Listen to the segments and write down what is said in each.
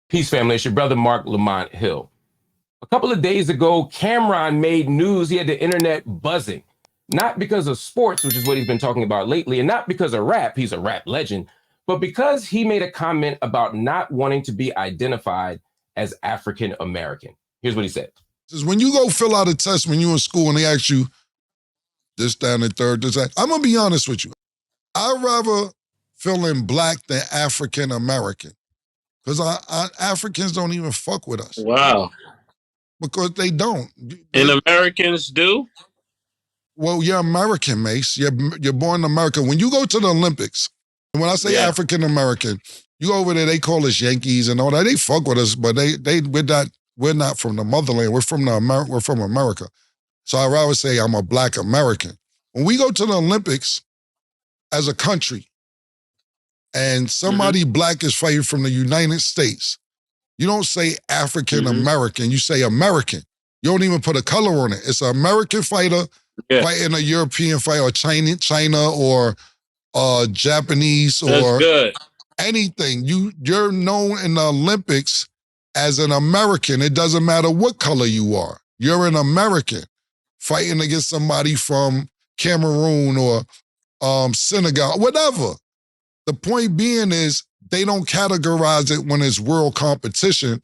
Peace, family. It's your brother, Marc Lamont Hill. A couple of days ago, Cameron made news. He had the internet buzzing, not because of sports, which is what he's been talking about lately, and not because of rap. He's a rap legend, but because he made a comment about not wanting to be identified as African American. Here's what he said. When you go fill out a test when you're in school and they ask you this, that, and the third, this, that, I'm going to be honest with you. I'd rather fill in black than African American. Because Africans don't even fuck with us. Wow. Because they don't. And Americans do? Well, you're American, Mace. You're born in America. When you go to the Olympics, and when I say African American, you go over there, they call us Yankees and all that. They fuck with us, but we're not from the motherland. We're from America. So I'd rather say I'm a black American. When we go to the Olympics as a country, and somebody black is fighting from the United States, you don't say African American, you say American. You don't even put a color on it. It's an American fighter fighting a European fighter, or China or Japanese or anything. You're known in the Olympics as an American. It doesn't matter what color you are. You're an American fighting against somebody from Cameroon or Senegal, whatever. The point being is they don't categorize it when it's world competition,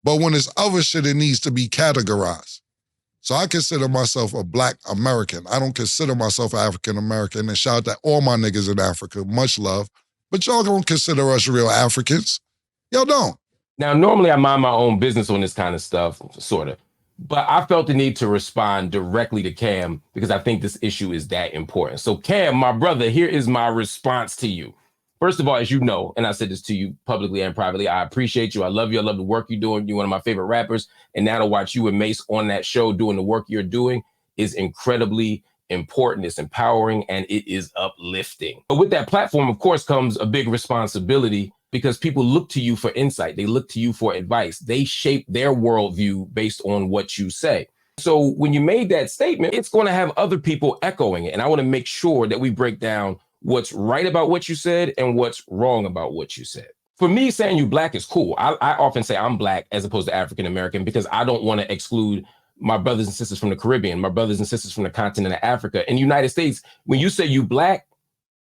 but when it's other shit, it needs to be categorized. So I consider myself a black American. I don't consider myself African American. And shout out to all my niggas in Africa, much love. But y'all don't consider us real Africans. Y'all don't. Now, normally I mind my own business on this kind of stuff, sort of. But I felt the need to respond directly to Cam because I think this issue is that important. So Cam, my brother, here is my response to you. First of all, as you know, and I said this to you publicly and privately, I appreciate you. I love you. I love the work you're doing. You're one of my favorite rappers. And now to watch you and Mace on that show doing the work you're doing is incredibly important. It's empowering and it is uplifting. But with that platform, of course, comes a big responsibility because people look to you for insight. They look to you for advice. They shape their worldview based on what you say. So when you made that statement, it's going to have other people echoing it. And I want to make sure that we break down what's right about what you said and what's wrong about what you said. For me, saying you black is cool. I often say I'm black as opposed to African American because I don't want to exclude my brothers and sisters from the Caribbean, my brothers and sisters from the continent of Africa. In the United States, when you say you black,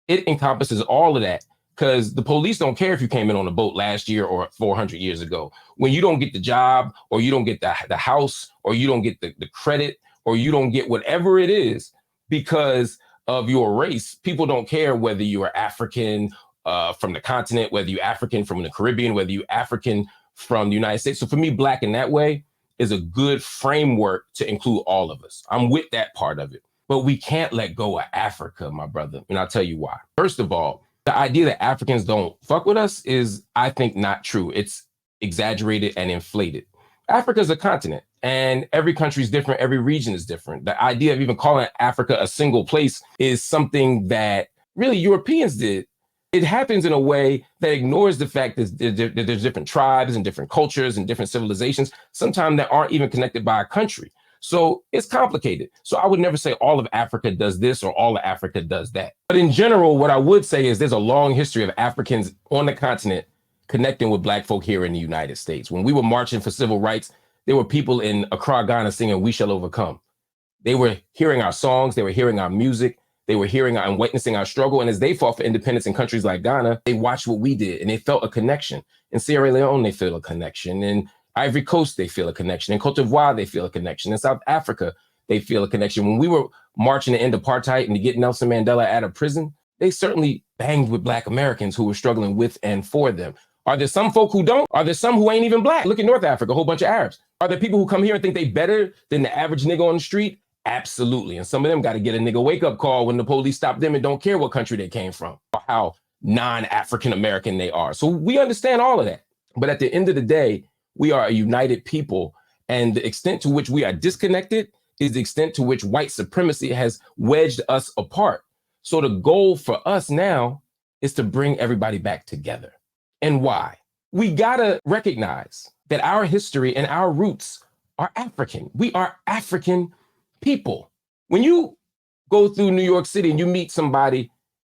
it encompasses all of that because the police don't care if you came in on a boat last year or 400 years ago. When you don't get the job or you don't get the house or you don't get the credit or you don't get whatever it is because of your race, people don't care whether you are African from the continent, whether you're African from the Caribbean, whether you're African from the United States. So for me, black in that way is a good framework to include all of us. I'm with that part of it, but we can't let go of Africa, my brother. And I'll tell you why. First of all, the idea that Africans don't fuck with us is, I think, not true. It's exaggerated and inflated. Africa is a continent and every country is different. Every region is different. The idea of even calling Africa a single place is something that really Europeans did. It happens in a way that ignores the fact that there's different tribes and different cultures and different civilizations, sometimes that aren't even connected by a country. So it's complicated. So I would never say all of Africa does this or all of Africa does that. But in general, what I would say is there's a long history of Africans on the continent connecting with black folk here in the United States. When we were marching for civil rights, there were people in Accra, Ghana singing "We Shall Overcome." They were hearing our songs, they were hearing our music, they were hearing and witnessing our struggle. And as they fought for independence in countries like Ghana, they watched what we did and they felt a connection. In Sierra Leone, they feel a connection. In Ivory Coast, they feel a connection. In Cote d'Ivoire, they feel a connection. In South Africa, they feel a connection. When we were marching to end apartheid and to get Nelson Mandela out of prison, they certainly banged with black Americans who were struggling with and for them. Are there some folk who don't? Are there some who ain't even black? Look at North Africa, a whole bunch of Arabs. Are there people who come here and think they better than the average nigga on the street? Absolutely. And some of them got to get a nigga wake-up call when the police stop them and don't care what country they came from or how non-African American they are. So we understand all of that. But at the end of the day, we are a united people. And the extent to which we are disconnected is the extent to which white supremacy has wedged us apart. So the goal for us now is to bring everybody back together. And why? We gotta recognize that our history and our roots are African. We are African people. When you go through New York City and you meet somebody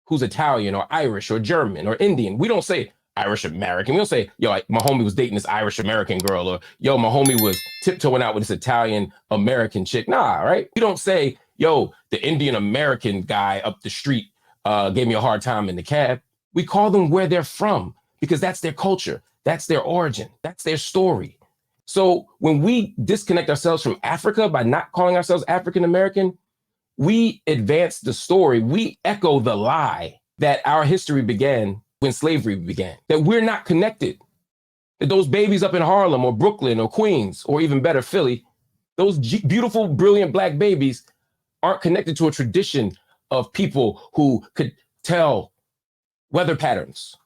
who's Italian or Irish or German or Indian, we don't say, Irish American. We don't say, yo, my homie was dating this Irish American girl, or yo, my homie was tiptoeing out with this Italian American chick. Nah, right? We don't say, yo, the Indian American guy up the street gave me a hard time in the cab. We call them where they're from because that's their culture. That's their origin. That's their story. So when we disconnect ourselves from Africa by not calling ourselves African American, we advance the story. We echo the lie that our history began when slavery began, that we're not connected, that those babies up in Harlem or Brooklyn or Queens, or even better, Philly, those beautiful, brilliant Black babies aren't connected to a tradition of people who could tell weather patterns,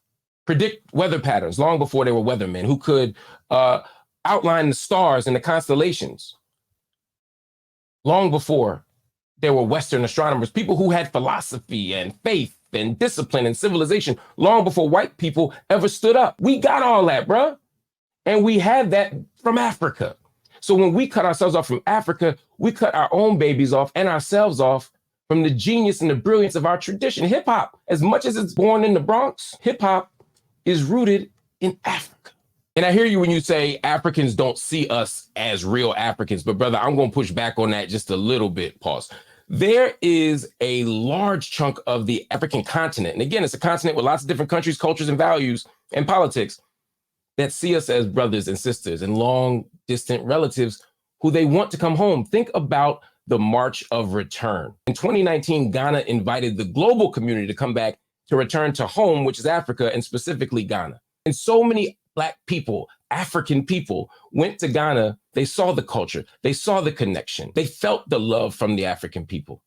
predict weather patterns long before they were weathermen, who could outline the stars and the constellations long before there were Western astronomers, people who had philosophy and faith and discipline and civilization long before white people ever stood up. We got all that, bruh. And we had that from Africa. So when we cut ourselves off from Africa, we cut our own babies off and ourselves off from the genius and the brilliance of our tradition. Hip hop, as much as it's born in the Bronx, hip hop is rooted in Africa. And I hear you when you say Africans don't see us as real Africans, but brother, I'm going to push back on that just a little bit. Pause. There is a large chunk of the African continent, and again, it's a continent with lots of different countries, cultures, and values and politics that see us as brothers and sisters and long distant relatives who they want to come home. Think about the March of Return. In 2019, Ghana invited the global community to come back to return to home, which is Africa, and specifically Ghana. And so many Black people, African people went to Ghana. They saw the culture. They saw the connection. They felt the love from the African people.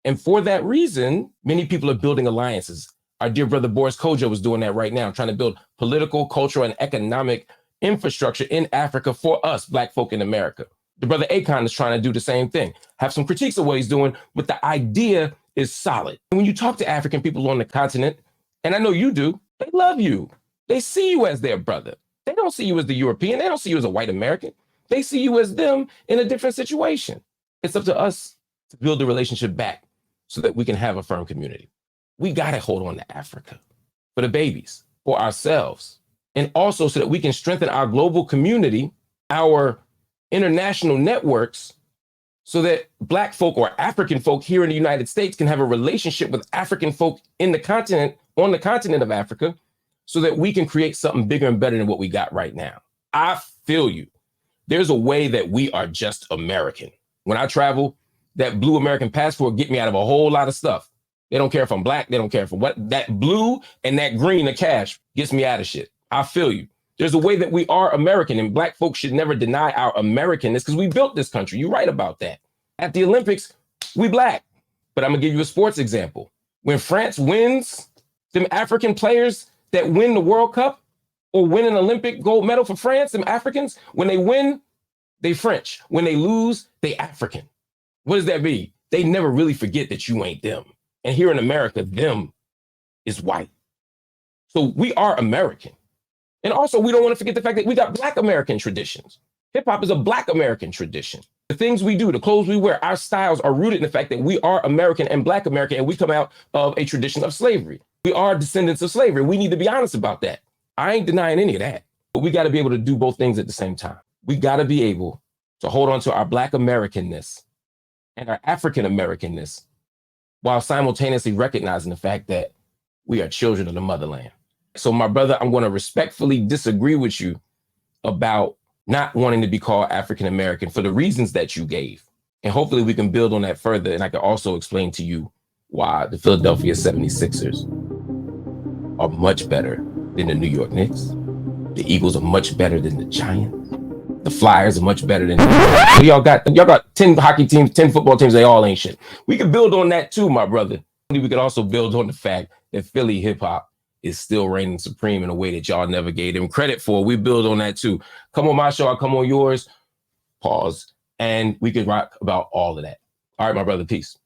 And for that reason, many people are building alliances. Our dear brother Boris Kodjoe is doing that right now, trying to build political, cultural, and economic infrastructure in Africa for us, Black folk in America. The brother Akon is trying to do the same thing. Have some critiques of what he's doing, but the idea is solid. And when you talk to African people on the continent, and I know you do, they love you. They see you as their brother. They don't see you as the European. They don't see you as a white American. They see you as them in a different situation. It's up to us to build the relationship back so that we can have a firm community. We got to hold on to Africa for the babies, for ourselves, and also so that we can strengthen our global community, our international networks, so that Black folk or African folk here in the United States can have a relationship with African folk in the continent, on the continent of Africa, so that we can create something bigger and better than what we got right now. I feel you. There's a way that we are just American. When I travel, that blue American passport get me out of a whole lot of stuff. They don't care if I'm Black. They don't care for what. That blue and that green, the cash, gets me out of shit. I feel you. There's a way that we are American, and Black folks should never deny our Americanness because we built this country. You're right about that. At the Olympics, we Black. But I'm going to give you a sports example. When France wins, them African players that win the World Cup or win an Olympic gold medal for France, them Africans, when they win, they French. When they lose, they African. What does that mean? They never really forget that you ain't them. And here in America, them is white. So we are American. And also, we don't want to forget the fact that we got Black American traditions. Hip hop is a Black American tradition. The things we do, the clothes we wear, our styles are rooted in the fact that we are American and Black American, and we come out of a tradition of slavery. We are descendants of slavery. We need to be honest about that. I ain't denying any of that, but we got to be able to do both things at the same time. We got to be able to hold on to our Black Americanness and our African Americanness while simultaneously recognizing the fact that we are children of the motherland. So my brother, I'm going to respectfully disagree with you about not wanting to be called African American for the reasons that you gave. And hopefully we can build on that further. And I can also explain to you why the Philadelphia 76ers are much better than the New York Knicks. The Eagles are much better than the Giants. The Flyers are much better than y'all got 10 hockey teams, 10 football teams, they all ain't shit. We can build on that too, my brother. We could also build on the fact that Philly hip hop is still reigning supreme in a way that y'all never gave them credit for. We build on that too. Come on my show, I'll come on yours. Pause. And we could rock about all of that. All right, my brother, peace.